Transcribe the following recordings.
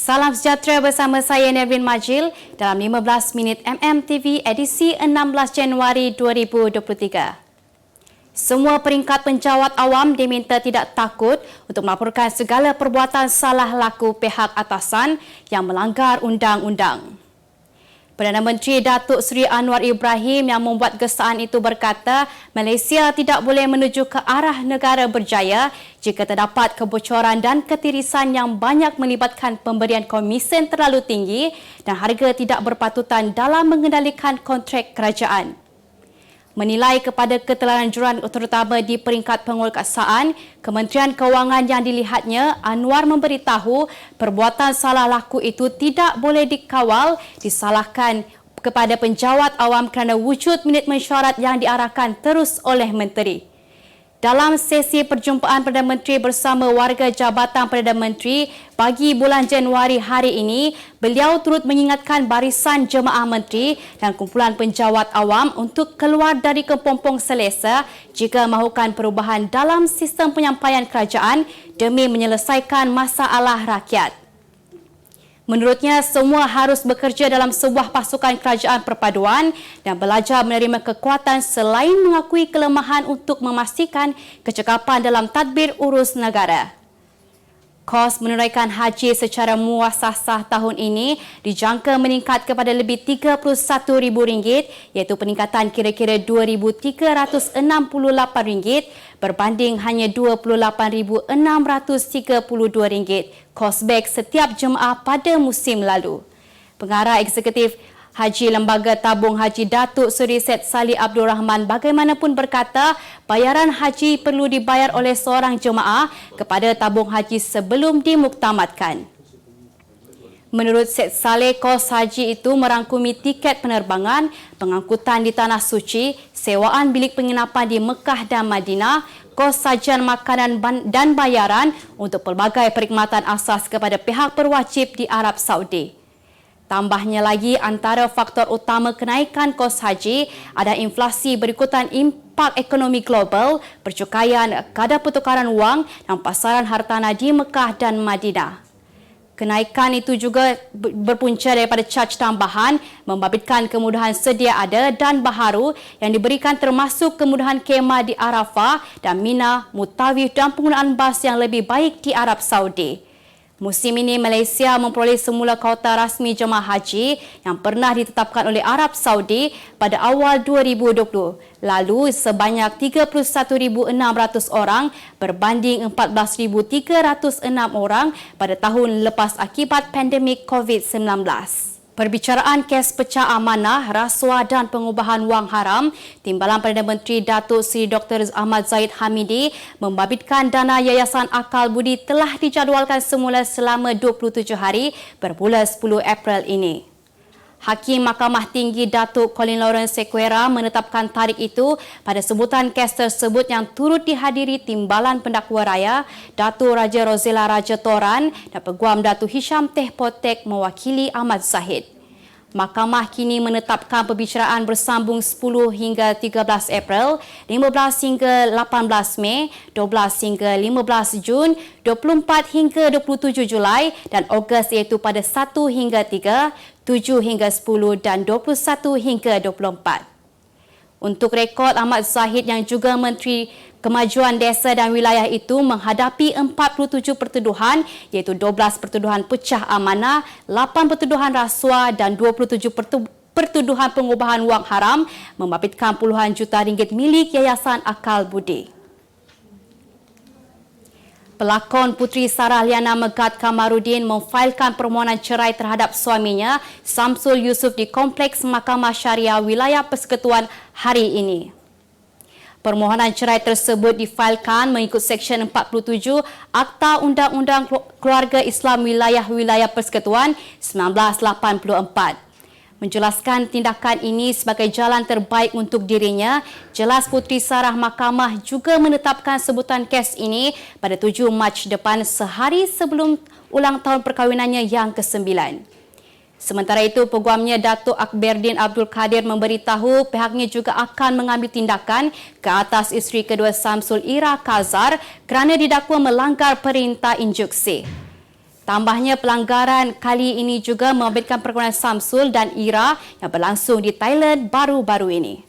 Salam sejahtera bersama saya Nervin Majil dalam 15 minit MMTV edisi 16 Januari 2023. Semua peringkat penjawat awam diminta tidak takut untuk melaporkan segala perbuatan salah laku pihak atasan yang melanggar undang-undang. Perdana Menteri Datuk Seri Anwar Ibrahim yang membuat gesaan itu berkata Malaysia tidak boleh menuju ke arah negara berjaya jika terdapat kebocoran dan ketirisan yang banyak melibatkan pemberian komisen terlalu tinggi dan harga tidak berpatutan dalam mengendalikan kontrak kerajaan. Menilai kepada ketelanjuran terutama di peringkat penguatkuasaan, Kementerian Kewangan yang dilihatnya, Anwar memberitahu perbuatan salah laku itu tidak boleh dikawal, disalahkan kepada penjawat awam kerana wujud minit mesyuarat yang diarahkan terus oleh Menteri. Dalam sesi perjumpaan Perdana Menteri bersama warga Jabatan Perdana Menteri bagi bulan Januari hari ini, beliau turut mengingatkan barisan jemaah menteri dan kumpulan penjawat awam untuk keluar dari kepompong selesa jika mahukan perubahan dalam sistem penyampaian kerajaan demi menyelesaikan masalah rakyat. Menurutnya, semua harus bekerja dalam sebuah pasukan kerajaan perpaduan dan belajar menerima kekuatan selain mengakui kelemahan untuk memastikan kecekapan dalam tadbir urus negara. Kos menunaikan haji secara muassasah tahun ini dijangka meningkat kepada lebih RM31,000 iaitu peningkatan kira-kira RM2,368 berbanding hanya RM28,632 kos beg setiap jemaah pada musim lalu. Pengarah Eksekutif Haji Lembaga Tabung Haji Datuk Seri Syed Salih Abdul Rahman bagaimanapun berkata bayaran haji perlu dibayar oleh seorang jemaah kepada tabung haji sebelum dimuktamadkan. Menurut Syed Saleh, kos haji itu merangkumi tiket penerbangan, pengangkutan di Tanah Suci, sewaan bilik penginapan di Mekah dan Madinah, kos sajian makanan dan bayaran untuk pelbagai perkhidmatan asas kepada pihak berwajib di Arab Saudi. Tambahnya lagi, antara faktor utama kenaikan kos haji ada inflasi berikutan impak ekonomi global, percukaian, kadar pertukaran wang dan pasaran hartanah di Mekah dan Madinah. Kenaikan itu juga berpunca daripada caj tambahan membabitkan kemudahan sedia ada dan baharu yang diberikan termasuk kemudahan kemah di Arafah dan Mina, Mutawif dan penggunaan bas yang lebih baik di Arab Saudi. Musim ini Malaysia memperoleh semula kuota rasmi jemaah haji yang pernah ditetapkan oleh Arab Saudi pada awal 2020. Lalu sebanyak 31,600 orang berbanding 14,306 orang pada tahun lepas akibat pandemik COVID-19. Perbicaraan kes pecah amanah, rasuah dan pengubahan wang haram, Timbalan Perdana Menteri Datuk Seri Dr. Ahmad Zahid Hamidi membabitkan dana Yayasan Akal Budi telah dijadualkan semula selama 27 hari bermula 10 April ini. Hakim Mahkamah Tinggi Datuk Colin Lawrence Sequeira menetapkan tarikh itu pada sebutan kes tersebut yang turut dihadiri Timbalan Pendakwa Raya, Datuk Raja Rozela Raja Toran dan Peguam Datuk Hisham Teh Potek mewakili Ahmad Zahid. Mahkamah kini menetapkan perbicaraan bersambung 10 hingga 13 April, 15 hingga 18 Mei, 12 hingga 15 Jun, 24 hingga 27 Julai dan Ogos iaitu pada 1 hingga 3, 7 hingga 10 dan 21 hingga 24. Untuk rekod, Ahmad Zahid yang juga Menteri Kemajuan Desa dan Wilayah itu menghadapi 47 pertuduhan iaitu 12 pertuduhan pecah amanah, 8 pertuduhan rasuah dan 27 pertuduhan pengubahan wang haram membabitkan puluhan juta ringgit milik Yayasan Akal Budi. Pelakon Puteri Sarah Liana Megat Kamarudin memfailkan permohonan cerai terhadap suaminya Samsul Yusof di Kompleks Mahkamah Syariah Wilayah Persekutuan hari ini. Permohonan cerai tersebut difailkan mengikut Seksyen 47 Akta Undang-Undang Keluarga Islam Wilayah-Wilayah Persekutuan 1984. Menjelaskan tindakan ini sebagai jalan terbaik untuk dirinya, jelas Puteri Sarah Mahkamah juga menetapkan sebutan kes ini pada 7 Mac depan sehari sebelum ulang tahun perkahwinannya yang ke-9. Sementara itu, peguamnya Datuk Akberdin Abdul Kadir memberitahu pihaknya juga akan mengambil tindakan ke atas isteri kedua Samsul Ira Kazar kerana didakwa melanggar perintah injuksi. Tambahnya, pelanggaran kali ini juga membabitkan perkembangan Samsul dan Ira yang berlangsung di Thailand baru-baru ini.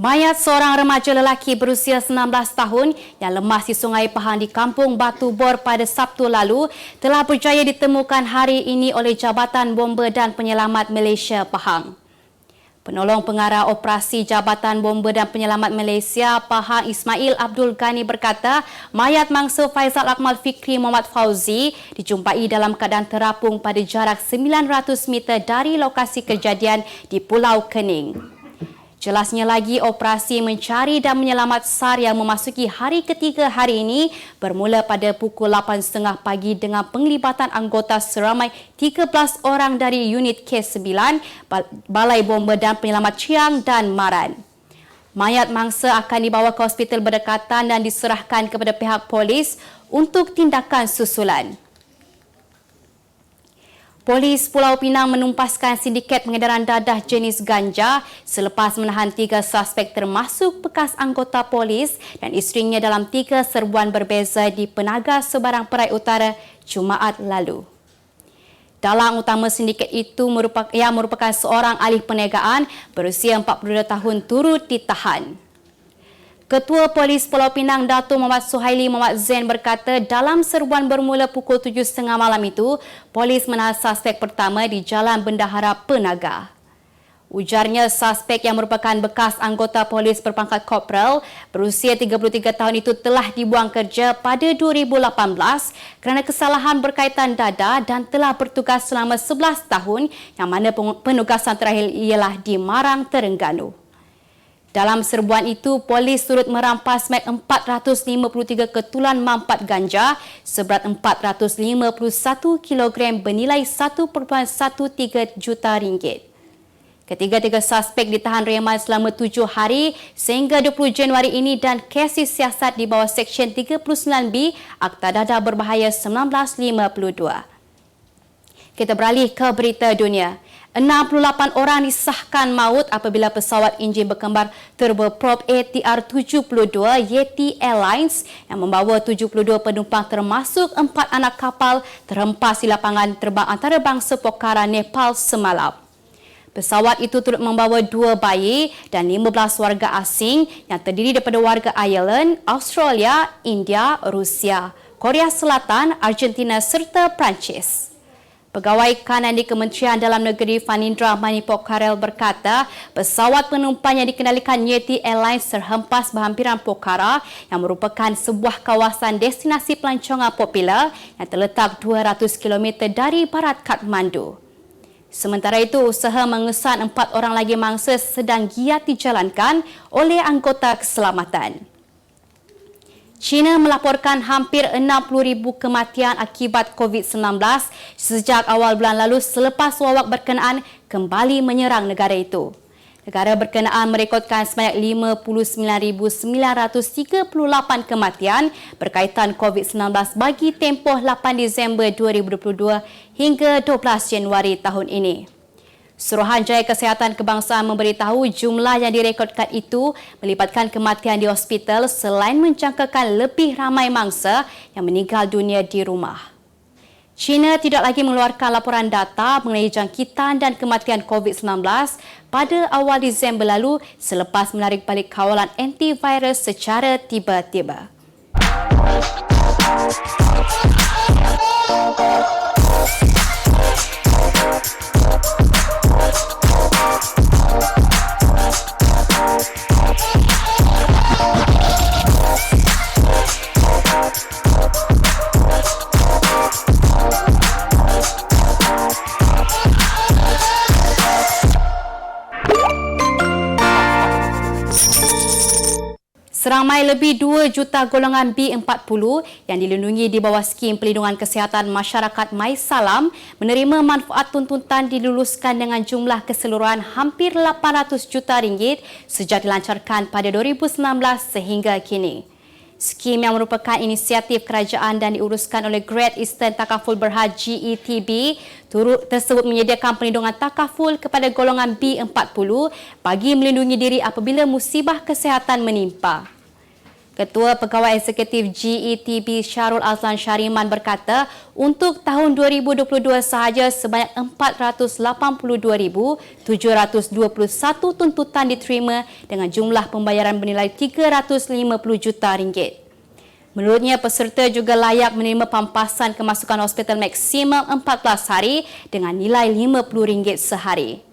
Mayat seorang remaja lelaki berusia 19 tahun yang lemas di Sungai Pahang di Kampung Batu Bor pada Sabtu lalu telah berjaya ditemukan hari ini oleh Jabatan Bomba dan Penyelamat Malaysia Pahang. Penolong pengarah operasi Jabatan Bomba dan Penyelamat Malaysia Pahang Ismail Abdul Ghani berkata, mayat mangsa Faizal Akmal Fikri Muhammad Fauzi dijumpai dalam keadaan terapung pada jarak 900 meter dari lokasi kejadian di Pulau Kening. Jelasnya lagi, operasi mencari dan menyelamat SAR yang memasuki hari ketiga hari ini bermula pada pukul 8.30 pagi dengan penglibatan anggota seramai 13 orang dari unit K9, Balai Bomba dan Penyelamat Chiang dan Maran. Mayat mangsa akan dibawa ke hospital berdekatan dan diserahkan kepada pihak polis untuk tindakan susulan. Polis Pulau Pinang menumpaskan sindiket pengedaran dadah jenis ganja selepas menahan 3 suspek termasuk bekas anggota polis dan isterinya dalam 3 serbuan berbeza di Penaga Sebarang Perai Utara Jumaat lalu. Dalang utama sindiket itu merupakan seorang ahli perniagaan berusia 42 tahun turut ditahan. Ketua Polis Pulau Pinang Datuk Muhammad Suhaili Muhammad Zain berkata dalam serbuan bermula pukul 7.30 malam itu, polis menahan suspek pertama di Jalan Bendahara Penaga. Ujarnya suspek yang merupakan bekas anggota polis berpangkat korporal berusia 33 tahun itu telah dibuang kerja pada 2018 kerana kesalahan berkaitan dada dan telah bertugas selama 11 tahun yang mana penugasan terakhir ialah di Marang, Terengganu. Dalam serbuan itu, polis turut merampas 453 ketulan mampat ganja seberat 451 kilogram bernilai 1.13 juta ringgit. Ketiga-tiga suspek ditahan reman selama 7 hari sehingga 20 Januari ini dan kes disiasat di bawah Seksyen 39B Akta Dadah Berbahaya 1952. Kita beralih ke berita dunia. 68 orang disahkan maut apabila pesawat enjin berkembar turboprop ATR-72 Yeti Airlines yang membawa 72 penumpang termasuk 4 anak kapal terhempas di lapangan terbang antarabangsa Pokhara, Nepal semalam. Pesawat itu turut membawa 2 bayi dan 15 warga asing yang terdiri daripada warga Ireland, Australia, India, Rusia, Korea Selatan, Argentina serta Perancis. Pegawai kanan di Kementerian Dalam Negeri Fanindra Manipokharel berkata pesawat penumpang yang dikendalikan Yeti Airlines terhempas berhampiran Pokhara yang merupakan sebuah kawasan destinasi pelancongan popular yang terletak 200 km dari barat Kathmandu. Sementara itu, usaha mengesan 4 orang lagi mangsa sedang giat dijalankan oleh anggota keselamatan. China melaporkan hampir 60,000 kematian akibat COVID-19 sejak awal bulan lalu selepas wabak berkenaan kembali menyerang negara itu. Negara berkenaan merekodkan sebanyak 59,938 kematian berkaitan COVID-19 bagi tempoh 8 Disember 2022 hingga 12 Januari tahun ini. Suruhanjaya Kesihatan Kebangsaan memberitahu jumlah yang direkodkan itu melibatkan kematian di hospital selain menjangkakan lebih ramai mangsa yang meninggal dunia di rumah. China tidak lagi mengeluarkan laporan data mengenai jangkitan dan kematian COVID-19 pada awal Disember lalu selepas menarik balik kawalan antivirus secara tiba-tiba. Seramai lebih 2 juta golongan B40 yang dilindungi di bawah skim pelindungan kesihatan masyarakat MySalam menerima manfaat tuntutan diluluskan dengan jumlah keseluruhan hampir 800 juta ringgit sejak dilancarkan pada 2019 sehingga kini. Skim yang merupakan inisiatif kerajaan dan diuruskan oleh Great Eastern Takaful Berhad GETB tersebut menyediakan perlindungan takaful kepada golongan B40 bagi melindungi diri apabila musibah kesihatan menimpa. Ketua Pegawai Eksekutif GETB Syarul Azlan Syariman berkata, untuk tahun 2022 sahaja sebanyak 482,721 tuntutan diterima dengan jumlah pembayaran bernilai 350 juta ringgit. Menurutnya, peserta juga layak menerima pampasan kemasukan hospital maksimum 14 hari dengan nilai RM50 sehari.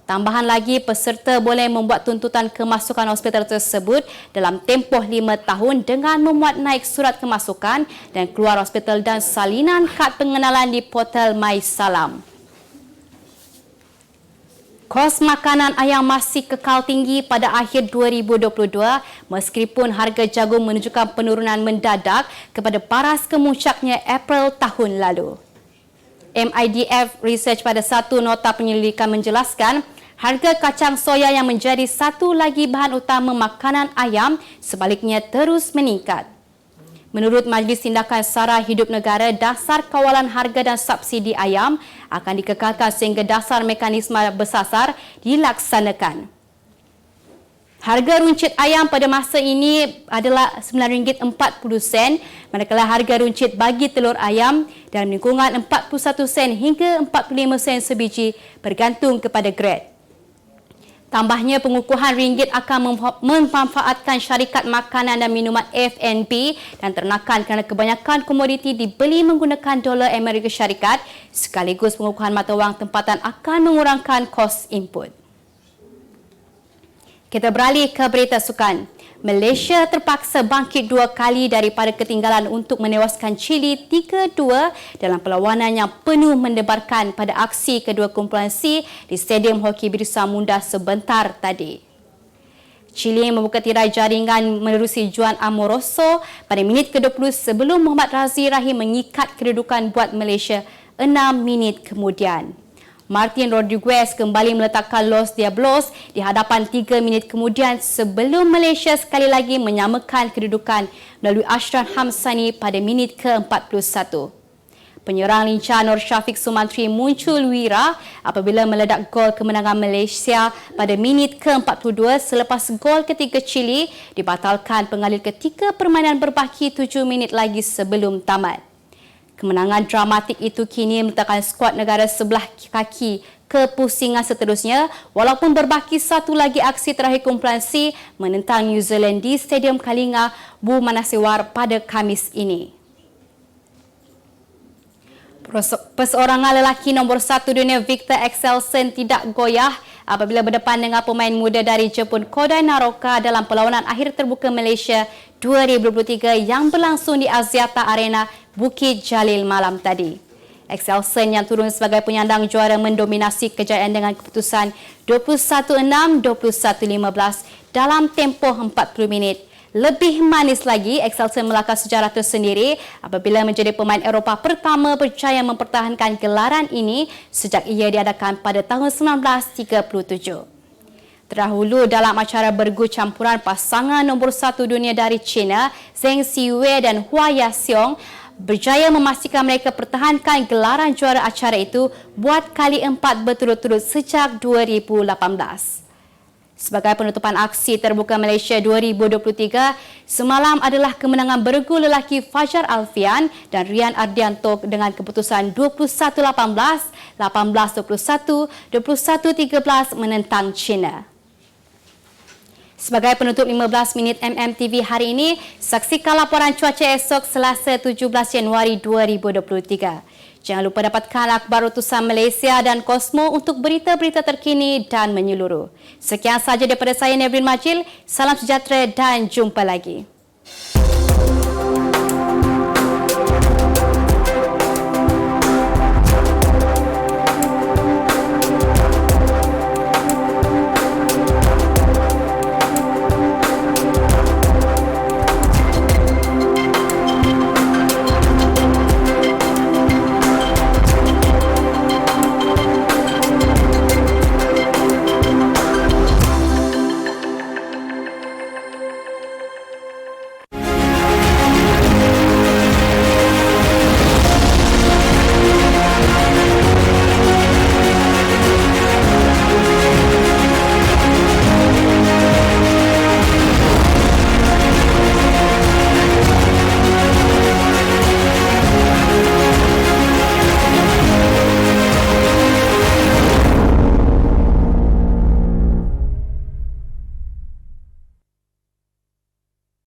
Tambahan lagi, peserta boleh membuat tuntutan kemasukan hospital tersebut dalam tempoh 5 tahun dengan memuat naik surat kemasukan dan keluar hospital dan salinan kad pengenalan di portal MySalam. Kos makanan ayam masih kekal tinggi pada akhir 2022 meskipun harga jagung menunjukkan penurunan mendadak kepada paras kemuncaknya April tahun lalu. MIDF Research pada satu nota penyelidikan menjelaskan harga kacang soya yang menjadi satu lagi bahan utama makanan ayam sebaliknya terus meningkat. Menurut Majlis Tindakan Sara Hidup Negara, dasar kawalan harga dan subsidi ayam akan dikekalkan sehingga dasar mekanisme bersasar dilaksanakan. Harga runcit ayam pada masa ini adalah RM9.40, manakala harga runcit bagi telur ayam dalam lingkungan 41 sen hingga 45 sen sebiji bergantung kepada grade. Tambahnya, pengukuhan ringgit akan memanfaatkan syarikat makanan dan minuman F&B dan ternakan kerana kebanyakan komoditi dibeli menggunakan dolar Amerika Syarikat sekaligus pengukuhan mata wang tempatan akan mengurangkan kos input. Kita beralih ke berita sukan. Malaysia terpaksa bangkit 2 kali daripada ketinggalan untuk menewaskan Chile 3-2 dalam perlawanan yang penuh mendebarkan pada aksi kedua kumpulan C di Stadium Hoki Birsa Munda sebentar tadi. Chile membuka tirai jaringan menerusi Juan Amoroso pada minit ke-20 sebelum Muhammad Razi Rahim mengikat kedudukan buat Malaysia 6 minit kemudian. Martin Rodriguez kembali meletakkan Los Diablos di hadapan 3 minit kemudian sebelum Malaysia sekali lagi menyamakan kedudukan melalui Ashran Hamsani pada minit ke-41. Penyerang lincah Nur Syafiq Sumantri muncul wira apabila meledak gol kemenangan Malaysia pada minit ke-42 selepas gol ketiga Chile dibatalkan pengalih ketika permainan berbaki 7 minit lagi sebelum tamat. Kemenangan dramatik itu kini meletakkan skuad negara sebelah kaki ke pusingan seterusnya walaupun berbaki satu lagi aksi terakhir kumpulan C menentang New Zealand di Stadium Kalinga, Bu Manasewar pada Khamis ini. Perseorangan lelaki nombor 1 dunia Victor Axelsen tidak goyah apabila berdepan dengan pemain muda dari Jepun Kodai Naroka dalam perlawanan akhir terbuka Malaysia 2023 yang berlangsung di Axiata Arena Bukit Jalil malam tadi. Axelsen yang turun sebagai penyandang juara mendominasi kejayaan dengan keputusan 21-6, 21-15 dalam tempoh 40 minit. Lebih manis lagi, Axelsen melakar sejarah tersendiri apabila menjadi pemain Eropah pertama berjaya mempertahankan gelaran ini sejak ia diadakan pada tahun 1937. Terdahulu dalam acara bergu campuran, pasangan nombor 1 dunia dari China, Zheng Siwei dan Hua Yaxiong berjaya memastikan mereka pertahankan gelaran juara acara itu buat kali 4 berturut-turut sejak 2018. Sebagai penutupan aksi terbuka Malaysia 2023, semalam adalah kemenangan bergu lelaki Fajar Alfian dan Rian Ardianto dengan keputusan 21-18, 18-21, 21-13 menentang China. Sebagai penutup 15 minit MMTV hari ini, saksikan laporan cuaca esok Selasa 17 Januari 2023. Jangan lupa dapatkan akhbar utusan Malaysia dan Kosmo untuk berita-berita terkini dan menyeluruh. Sekian sahaja daripada saya, Nevrin Majil. Salam sejahtera dan jumpa lagi.